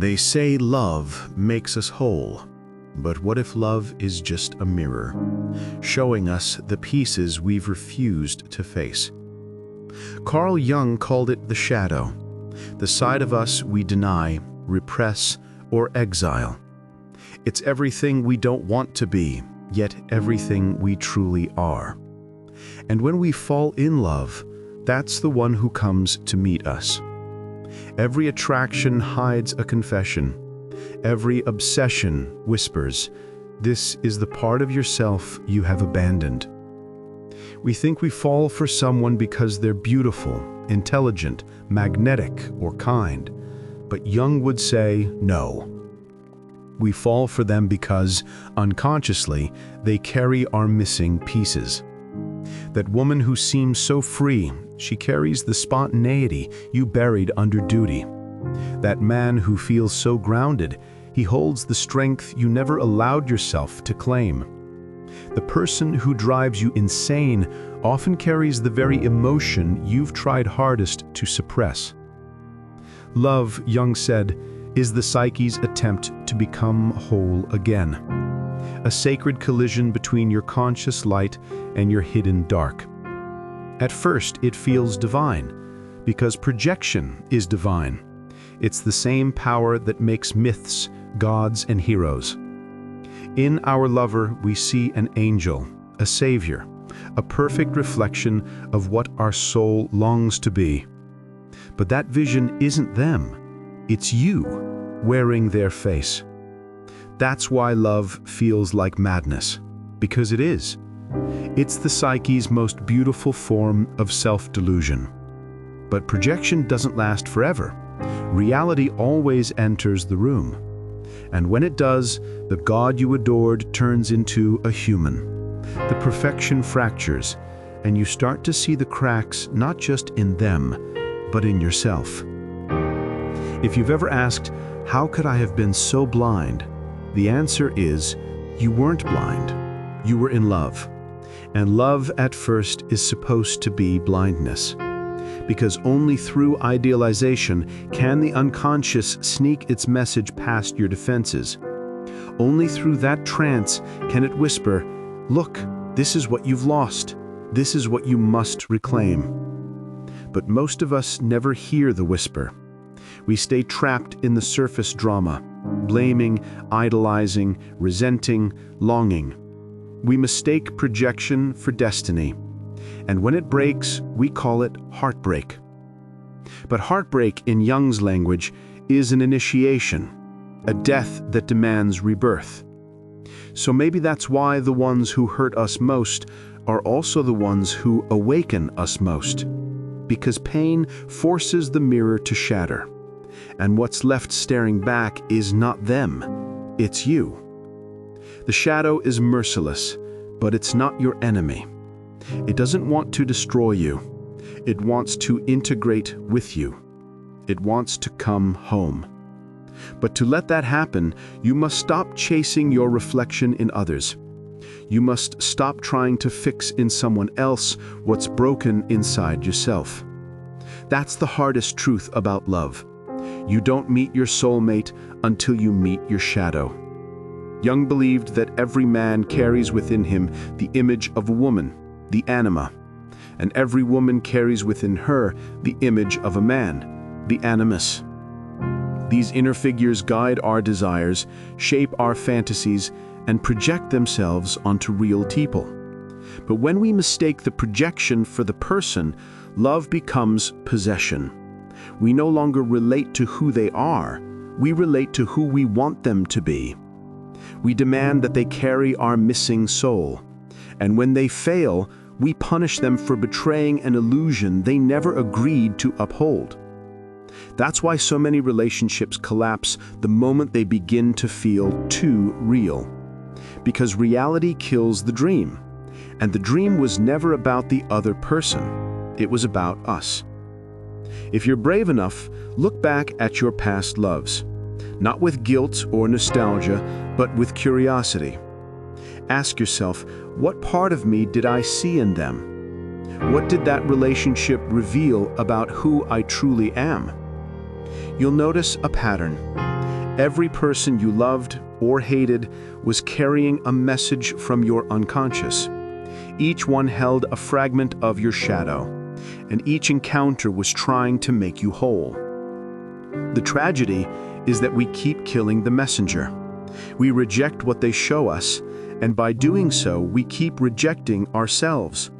They say love makes us whole, but what if love is just a mirror, showing us the pieces we've refused to face? Carl Jung called it the shadow, the side of us we deny, repress, or exile. It's everything we don't want to be, yet everything we truly are. And when we fall in love, that's the one who comes to meet us. Every attraction hides a confession. Every obsession whispers, "This is the part of yourself you have abandoned." We think we fall for someone because they're beautiful, intelligent, magnetic, or kind. But Jung would say, no. We fall for them because, unconsciously, they carry our missing pieces. That woman who seems so free, she carries the spontaneity you buried under duty. That man who feels so grounded, he holds the strength you never allowed yourself to claim. The person who drives you insane often carries the very emotion you've tried hardest to suppress. Love, Jung said, is the psyche's attempt to become whole again. A sacred collision between your conscious light and your hidden dark. At first, it feels divine, because projection is divine. It's the same power that makes myths, gods, and heroes. In our lover, we see an angel, a savior, a perfect reflection of what our soul longs to be. But that vision isn't them. It's you, wearing their face. That's why love feels like madness, because it is. It's the psyche's most beautiful form of self-delusion. But projection doesn't last forever. Reality always enters the room. And when it does, the God you adored turns into a human. The perfection fractures, and you start to see the cracks not just in them, but in yourself. If you've ever asked, how could I have been so blind? The answer is, you weren't blind. You were in love. And love at first is supposed to be blindness. Because only through idealization can the unconscious sneak its message past your defenses. Only through that trance can it whisper, look, this is what you've lost. This is what you must reclaim. But most of us never hear the whisper. We stay trapped in the surface drama, blaming, idolizing, resenting, longing. We mistake projection for destiny. And when it breaks, we call it heartbreak. But heartbreak, in Jung's language, is an initiation, a death that demands rebirth. So maybe that's why the ones who hurt us most are also the ones who awaken us most. Because pain forces the mirror to shatter. And what's left staring back is not them, it's you. The shadow is merciless, but it's not your enemy. It doesn't want to destroy you. It wants to integrate with you. It wants to come home. But to let that happen, you must stop chasing your reflection in others. You must stop trying to fix in someone else what's broken inside yourself. That's the hardest truth about love. You don't meet your soulmate until you meet your shadow. Jung believed that every man carries within him the image of a woman, the Anima, and every woman carries within her the image of a man, the Animus. These inner figures guide our desires, shape our fantasies, and project themselves onto real people. But when we mistake the projection for the person, love becomes possession. We no longer relate to who they are, we relate to who we want them to be. We demand that they carry our missing soul. And when they fail, we punish them for betraying an illusion they never agreed to uphold. That's why so many relationships collapse the moment they begin to feel too real. Because reality kills the dream. And the dream was never about the other person. It was about us. If you're brave enough, look back at your past loves. Not with guilt or nostalgia, but with curiosity. Ask yourself, what part of me did I see in them? What did that relationship reveal about who I truly am? You'll notice a pattern. Every person you loved or hated was carrying a message from your unconscious. Each one held a fragment of your shadow, and each encounter was trying to make you whole. The tragedy is that we keep killing the messenger. We reject what they show us, and by doing so, we keep rejecting ourselves.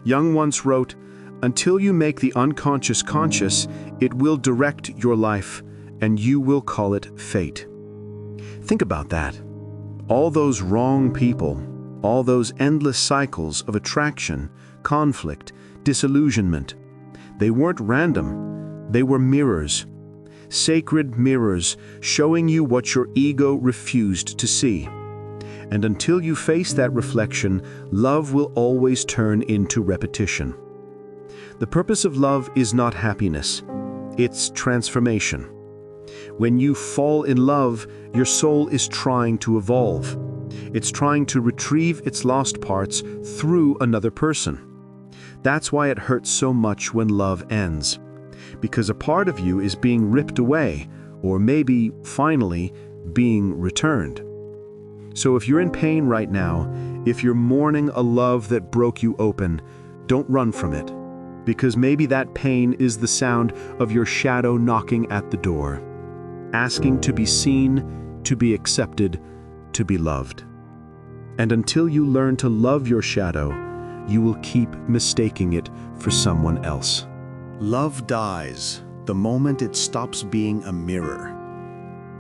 Jung once wrote, "Until you make the unconscious conscious, it will direct your life, and you will call it fate." Think about that. All those wrong people, all those endless cycles of attraction, conflict, disillusionment, they weren't random. They were mirrors. Sacred mirrors showing you what your ego refused to see. And until you face that reflection, love will always turn into repetition. The purpose of love is not happiness, it's transformation. When you fall in love, your soul is trying to evolve. It's trying to retrieve its lost parts through another person. That's why it hurts so much when love ends. Because a part of you is being ripped away, or maybe, finally, being returned. So if you're in pain right now, if you're mourning a love that broke you open, don't run from it. Because maybe that pain is the sound of your shadow knocking at the door, asking to be seen, to be accepted, to be loved. And until you learn to love your shadow, you will keep mistaking it for someone else. Love dies the moment it stops being a mirror,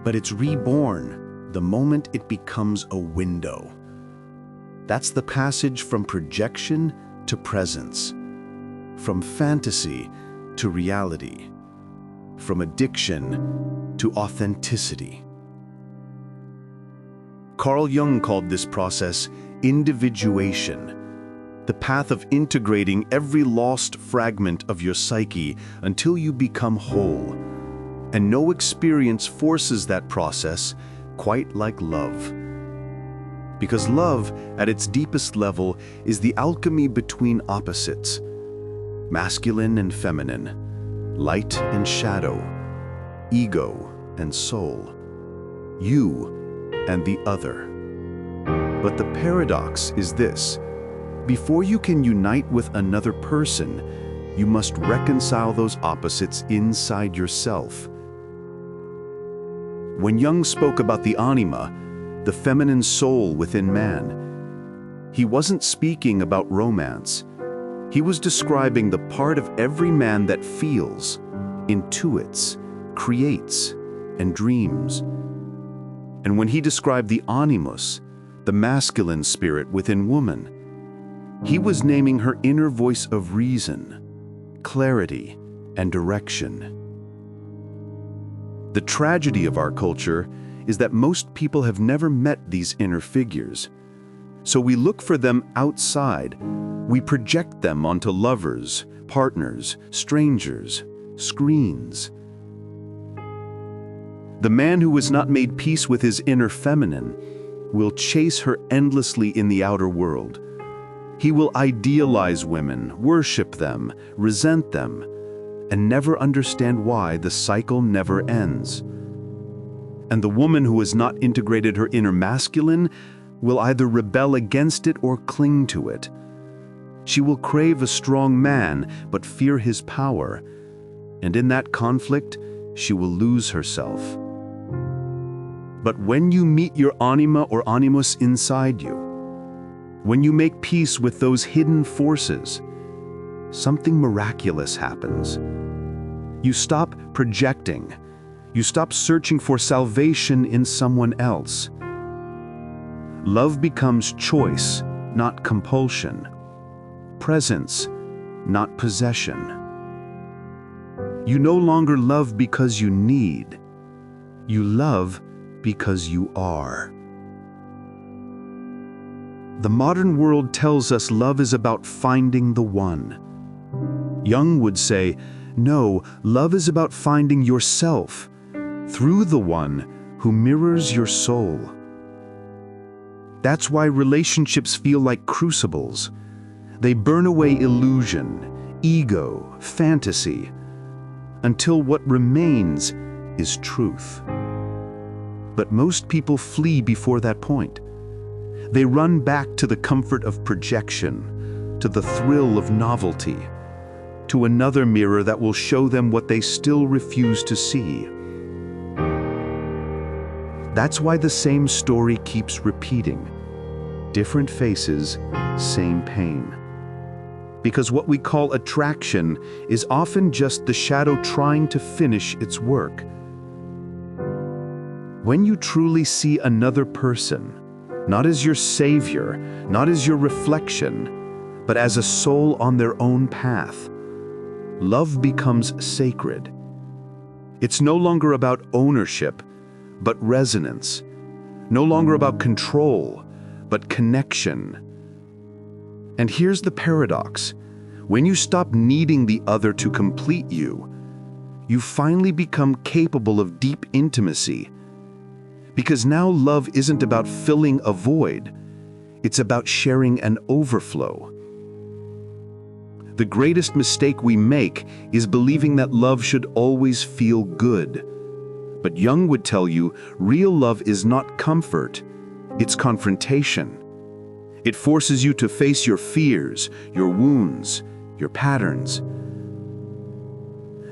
but it's reborn the moment it becomes a window. That's the passage from projection to presence, from fantasy to reality, from addiction to authenticity. Carl Jung called this process individuation, the path of integrating every lost fragment of your psyche until you become whole. And no experience forces that process quite like love. Because love, at its deepest level, is the alchemy between opposites, masculine and feminine, light and shadow, ego and soul, you and the other. But the paradox is this: before you can unite with another person, you must reconcile those opposites inside yourself. When Jung spoke about the Anima, the feminine soul within man, he wasn't speaking about romance. He was describing the part of every man that feels, intuits, creates, and dreams. And when he described the Animus, the masculine spirit within woman, he was naming her inner voice of reason, clarity, and direction. The tragedy of our culture is that most people have never met these inner figures. So we look for them outside. We project them onto lovers, partners, strangers, screens. The man who has not made peace with his inner feminine will chase her endlessly in the outer world. He will idealize women, worship them, resent them, and never understand why the cycle never ends. And the woman who has not integrated her inner masculine will either rebel against it or cling to it. She will crave a strong man, but fear his power. And in that conflict, she will lose herself. But when you meet your anima or animus inside you, when you make peace with those hidden forces, something miraculous happens. You stop projecting. You stop searching for salvation in someone else. Love becomes choice, not compulsion. Presence, not possession. You no longer love because you need. You love because you are. The modern world tells us love is about finding the one. Jung would say, no, love is about finding yourself through the one who mirrors your soul. That's why relationships feel like crucibles. They burn away illusion, ego, fantasy, until what remains is truth. But most people flee before that point. They run back to the comfort of projection, to the thrill of novelty, to another mirror that will show them what they still refuse to see. That's why the same story keeps repeating. Different faces, same pain. Because what we call attraction is often just the shadow trying to finish its work. When you truly see another person, not as your savior, not as your reflection, but as a soul on their own path, love becomes sacred. It's no longer about ownership, but resonance. No longer about control, but connection. And here's the paradox. When you stop needing the other to complete you, you finally become capable of deep intimacy. Because now love isn't about filling a void, it's about sharing an overflow. The greatest mistake we make is believing that love should always feel good. But Jung would tell you, real love is not comfort, it's confrontation. It forces you to face your fears, your wounds, your patterns.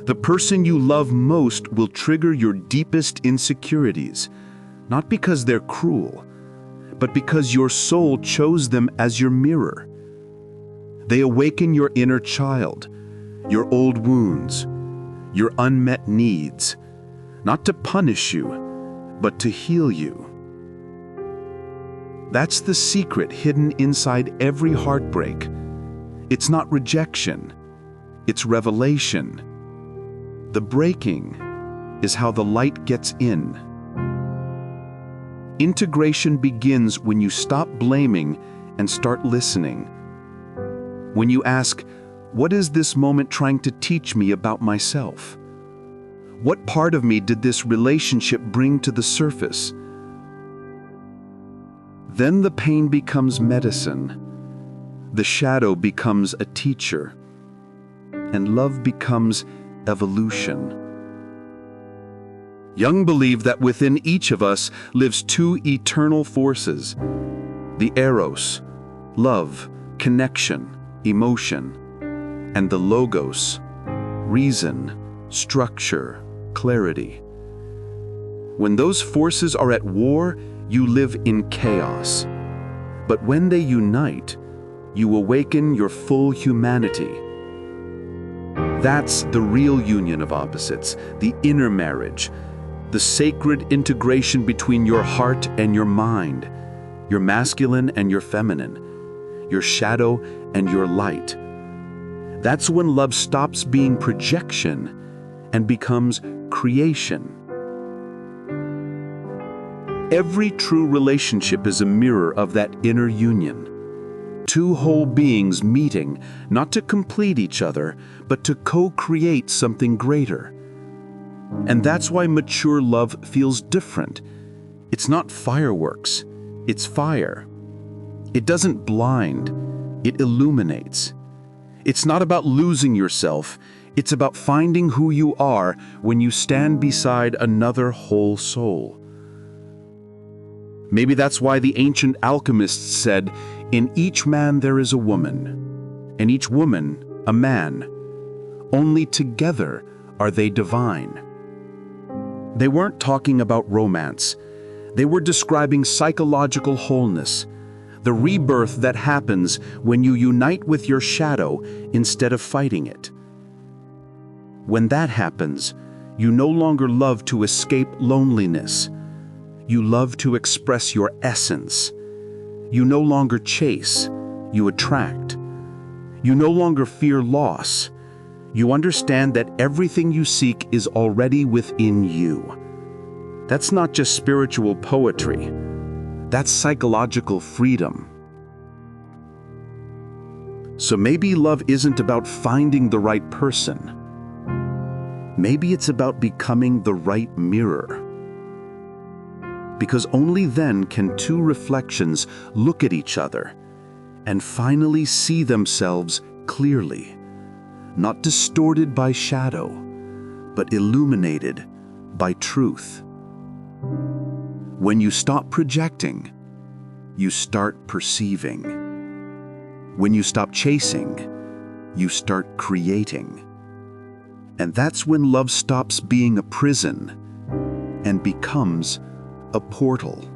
The person you love most will trigger your deepest insecurities, not because they're cruel, but because your soul chose them as your mirror. They awaken your inner child, your old wounds, your unmet needs, not to punish you, but to heal you. That's the secret hidden inside every heartbreak. It's not rejection, it's revelation. The breaking is how the light gets in. Integration begins when you stop blaming and start listening. When you ask, what is this moment trying to teach me about myself? What part of me did this relationship bring to the surface? Then the pain becomes medicine. The shadow becomes a teacher. And love becomes evolution. Jung believed that within each of us lives two eternal forces: the Eros, love, connection, emotion, and the Logos, reason, structure, clarity. When those forces are at war, you live in chaos. But when they unite, you awaken your full humanity. That's the real union of opposites, the inner marriage, the sacred integration between your heart and your mind, your masculine and your feminine, your shadow and your light. That's when love stops being projection and becomes creation. Every true relationship is a mirror of that inner union. Two whole beings meeting, not to complete each other, but to co-create something greater. And that's why mature love feels different. It's not fireworks, it's fire. It doesn't blind, it illuminates. It's not about losing yourself, it's about finding who you are when you stand beside another whole soul. Maybe that's why the ancient alchemists said, in each man there is a woman, and each woman a man. Only together are they divine. They weren't talking about romance. They were describing psychological wholeness, the rebirth that happens when you unite with your shadow instead of fighting it. When that happens, you no longer love to escape loneliness. You love to express your essence. You no longer chase, you attract. You no longer fear loss. You understand that everything you seek is already within you. That's not just spiritual poetry. That's psychological freedom. So maybe love isn't about finding the right person. Maybe it's about becoming the right mirror. Because only then can two reflections look at each other and finally see themselves clearly, not distorted by shadow, but illuminated by truth. When you stop projecting, you start perceiving. When you stop chasing, you start creating. And that's when love stops being a prison and becomes a portal.